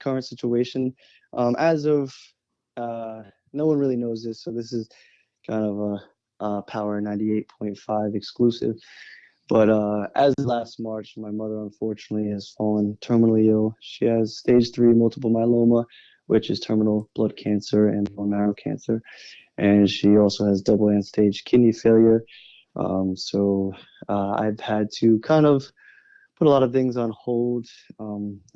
current situation. As of no one really knows this, so this is kind of a Power 98.5 exclusive. But as of last March, my mother unfortunately has fallen terminally ill. She has stage 3 multiple myeloma, which is terminal blood cancer and bone marrow cancer. And she also has double end stage kidney failure. So I've had to kind of put a lot of things on hold.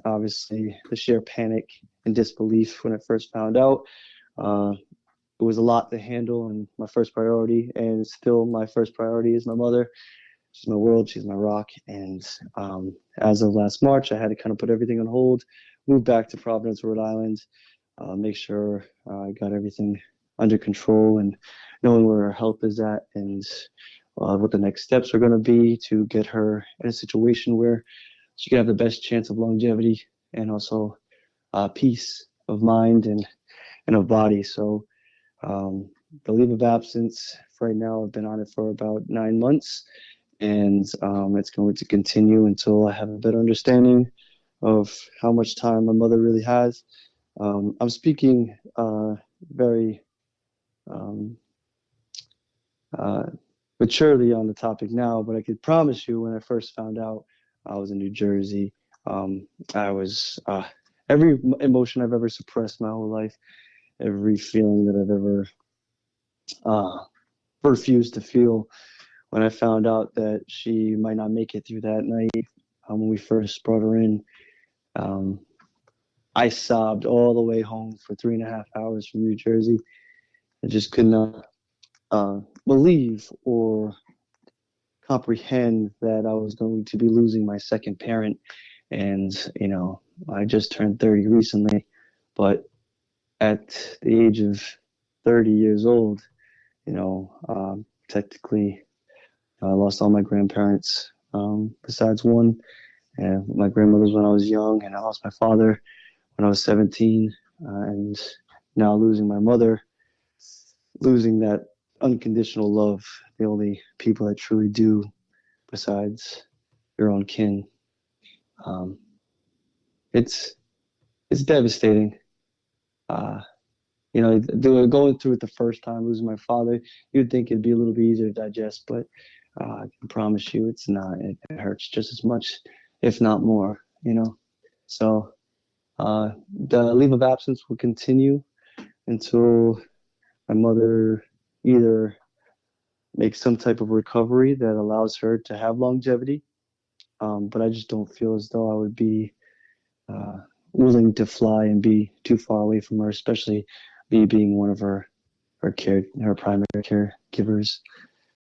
Obviously, the sheer panic and disbelief when I first found out. It was a lot to handle, and my first priority, and still my first priority, is my mother. She's my world. She's my rock. And as of last March, I had to kind of put everything on hold, move back to Providence, Rhode Island, make sure I got everything under control and knowing where her health is at and what the next steps are going to be to get her in a situation where she can have the best chance of longevity and also peace of mind and of body. So the leave of absence for right now, I've been on it for about 9 months. And it's going to continue until I have a better understanding of how much time my mother really has. I'm speaking very maturely on the topic now, but I could promise you when I first found out, I was in New Jersey. I was every emotion I've ever suppressed my whole life, every feeling that I've ever refused to feel. When I found out that she might not make it through that night, when we first brought her in, I sobbed all the way home for 3.5 hours from New Jersey. I just could not believe or comprehend that I was going to be losing my second parent. And, I just turned 30 recently, but at the age of 30 years old, technically, I lost all my grandparents besides one. And my grandmother's when I was young, and I lost my father when I was 17. And now losing my mother, losing that unconditional love, the only people that truly do besides your own kin. It's devastating. Going through it the first time, losing my father, you'd think it'd be a little bit easier to digest, but I can promise you it's not. It hurts just as much, if not more, So the leave of absence will continue until my mother either makes some type of recovery that allows her to have longevity. But I just don't feel as though I would be willing to fly and be too far away from her, especially me being one of her primary caregivers.